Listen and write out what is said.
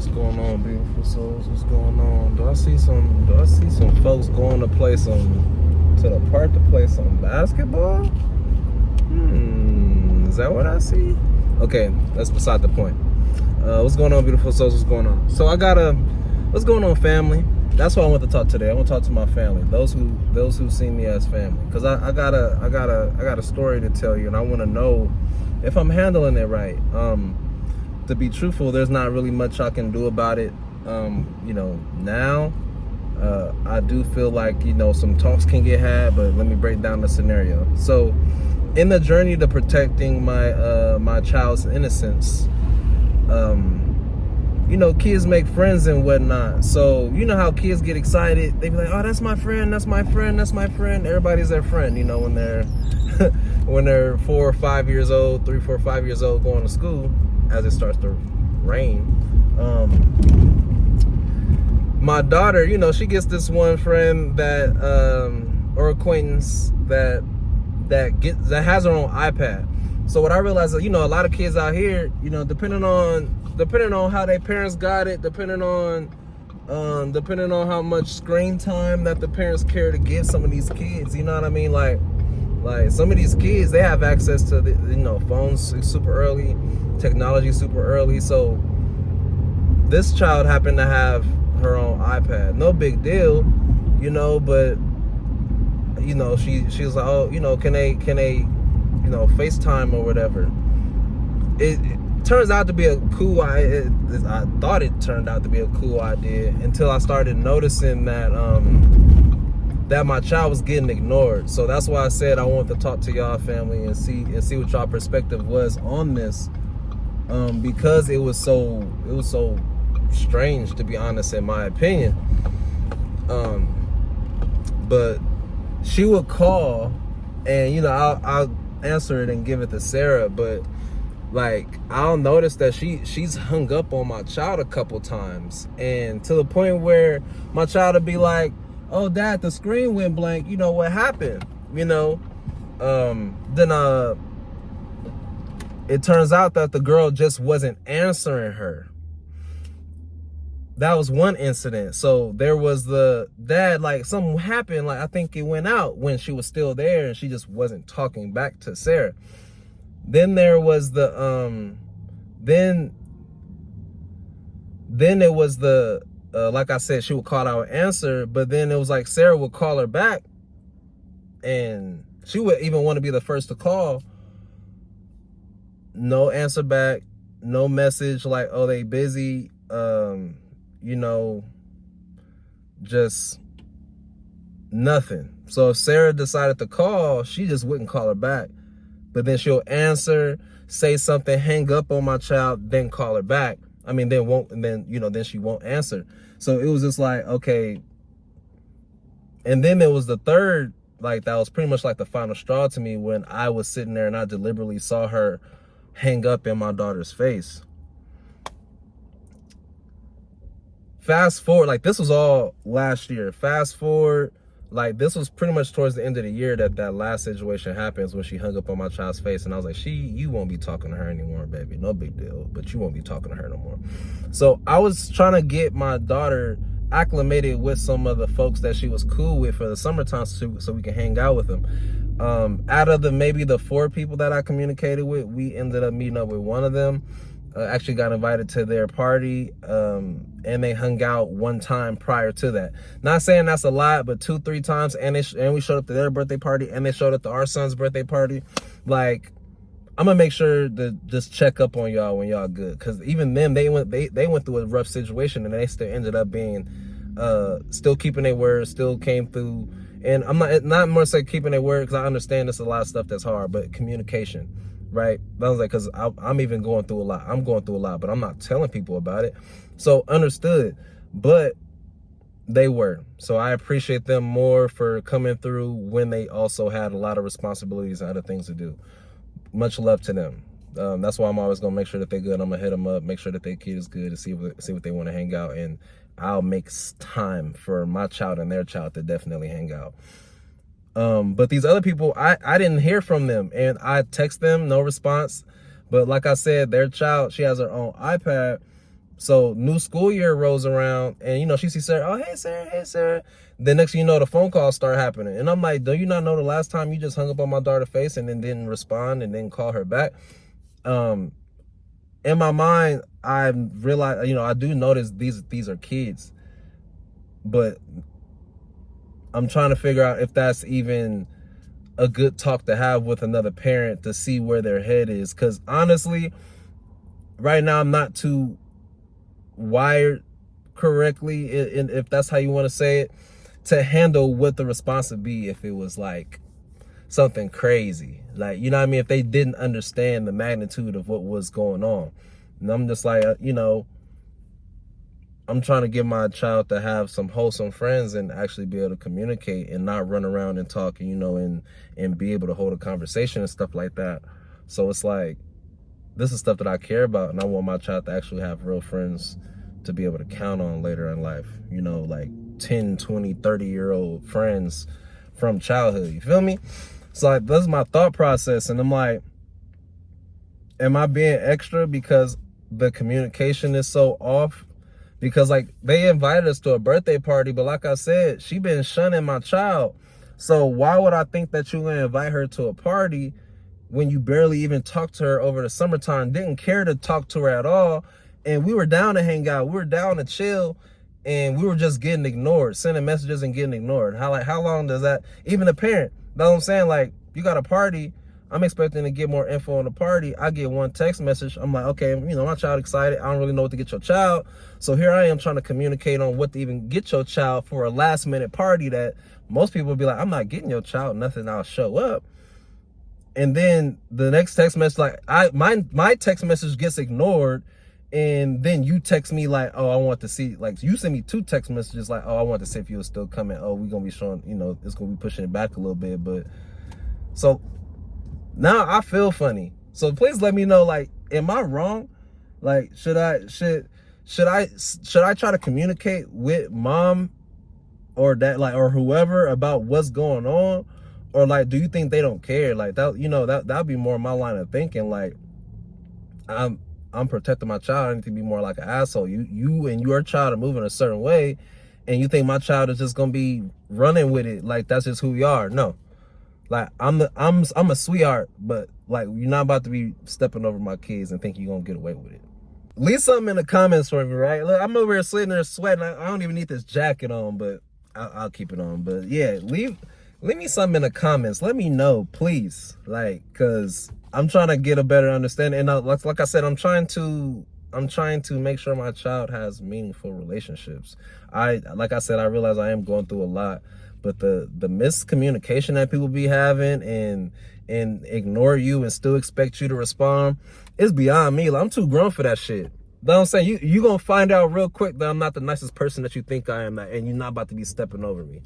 What's going on, beautiful souls? What's going on? Do I see some folks going to the park to play some basketball? Is that what I see? Okay, that's beside the point. What's going on, beautiful souls? What's going on? So what's going on, family? That's what I want to talk today. I want to talk to my family, those who see me as family, because I got a story to tell you, and I want to know if I'm handling it right. To be truthful, there's not really much I can do about it. Now, I do feel like, some talks can get had, but let me break down the scenario. So, in the journey to protecting my child's innocence, kids make friends and whatnot. So, you know how kids get excited. They be like, oh, that's my friend, that's my friend, that's my friend. Everybody's their friend, when they're when they're 4 or 5 years old, 3, 4, 5 years old, going to school. As it starts to rain, my daughter, she gets this one friend that or acquaintance that has her own iPad. So what I realized is, a lot of kids out here, depending on how their parents got it, depending on how much screen time that the parents care to give some of these kids, you know what I mean? Like some of these kids, they have access to the phones super early, technology super early. So this child happened to have her own iPad. No big deal, but she was like, oh, can they FaceTime or whatever. It turns out to be a cool idea. I thought it turned out to be a cool idea until I started noticing that my child was getting ignored. So that's why I said I wanted to talk to y'all family and see what y'all perspective was on this, because it was so strange, to be honest, in my opinion. But she would call, and I'll answer it and give it to Sarah, but I'll notice that she's hung up on my child a couple times, and to the point where my child would be like, oh, Dad, the screen went blank. What happened? Then it turns out that the girl just wasn't answering her. That was one incident. So there was the dad, something happened. I think it went out when she was still there and she just wasn't talking back to Sarah. Then there was the, then it was the, like I said, she would call out and answer, but then it was like Sarah would call her back and she would even want to be the first to call. No answer back, no message like, oh, they busy, just nothing. So if Sarah decided to call, she just wouldn't call her back. But then she'll answer, say something, hang up on my child, then call her back. Then she won't answer. So it was just like, okay. And then there was the third, that was pretty much like the final straw to me, when I was sitting there and I deliberately saw her hang up in my daughter's face. Fast forward, this was all last year. Fast forward, this was pretty much towards the end of the year that last situation happens, when she hung up on my child's face. And I was like, you won't be talking to her anymore, baby. No big deal, but you won't be talking to her no more. So I was trying to get my daughter acclimated with some of the folks that she was cool with for the summertime, so we can hang out with them. Out of maybe the 4 people that I communicated with, we ended up meeting up with one of them. Actually got invited to their party, and they hung out one time prior to that. Not saying that's a lot, but 2-3 times, and we showed up to their birthday party, and they showed up to our son's birthday party. I'm gonna make sure to just check up on y'all when y'all good, because even them, they went through a rough situation, and they still ended up being still keeping their word, still came through. And I'm not more so keeping their word, because I understand there's a lot of stuff that's hard, but communication. Right? I was like, because I'm even going through a lot. I'm going through a lot, but I'm not telling people about it. So understood, but they were. So I appreciate them more for coming through when they also had a lot of responsibilities and other things to do. Much love to them. That's why I'm always going to make sure that they're good. I'm going to hit them up, make sure that their kid is good, and see what they want to hang out. And I'll make time for my child and their child to definitely hang out. But these other people, I didn't hear from them, and I text them, no response. But like I said, their child, she has her own iPad, So new school year rolls around, and you know, she sees Sarah. Oh, hey Sarah, hey Sarah. Then next thing you know, the phone calls start happening, and I'm like, do you not know the last time you just hung up on my daughter's face and then didn't respond and then call her back? In my mind, I realize, you know, I do notice these are kids, but I'm trying to figure out if that's even a good talk to have with another parent to see where their head is. Because honestly, right now I'm not too wired correctly, if that's how you want to say it, to handle what the response would be if it was like something crazy, like, you know what I mean, if they didn't understand the magnitude of what was going on. And I'm just like, you know, I'm trying to get my child to have some wholesome friends and actually be able to communicate and not run around and talk, you know, and be able to hold a conversation and stuff like that. So it's like, this is stuff that I care about, and I want my child to actually have real friends to be able to count on later in life, you know, like 10, 20, 30-year-old friends from childhood, you feel me? So like, that's my thought process, and I'm like, am I being extra because the communication is so off? Because like, they invited us to a birthday party, but like I said, she been shunning my child. So why would I think that you're gonna invite her to a party when you barely even talked to her over the summertime, didn't care to talk to her at all? And we were down to hang out, we were down to chill, and we were just getting ignored, sending messages and getting ignored. How long does that, even a parent, you know what I'm saying? Like, you got a party, I'm expecting to get more info on the party. I get one text message. I'm like, okay, you know, my child excited. I don't really know what to get your child. So here I am trying to communicate on what to even get your child for a last minute party that most people would be like, I'm not getting your child nothing, I'll show up. And then the next text message, like, my text message gets ignored. And then you text me like, oh, I want to see, like, you send me 2 text messages like, oh, I want to see if you were still coming. Oh, we're going to be showing, you know, it's going to be pushing it back a little bit. But so now I feel funny. So please let me know, like, am I wrong? Like, should I try to communicate with mom or dad, like, or whoever, about what's going on? Or like, do you think they don't care? Like, that, you know, that'd be more my line of thinking. Like, I'm protecting my child. I need to be more like an asshole. You and your child are moving a certain way, and you think my child is just gonna be running with it like that's just who we are. No. Like, I'm a sweetheart, but like, you're not about to be stepping over my kids and think you're gonna get away with it. Leave something in the comments for me, right? Look, I'm over here sitting there sweating. I don't even need this jacket on, but I'll keep it on. But yeah, leave me something in the comments. Let me know, please. Like, cause I'm trying to get a better understanding. And like I said, I'm trying to make sure my child has meaningful relationships. Like I said, I realize I am going through a lot. But the miscommunication that people be having and ignore you and still expect you to respond is beyond me. Like, I'm too grown for that shit. You know what I'm saying? You gonna find out real quick that I'm not the nicest person that you think I am, and you're not about to be stepping over me.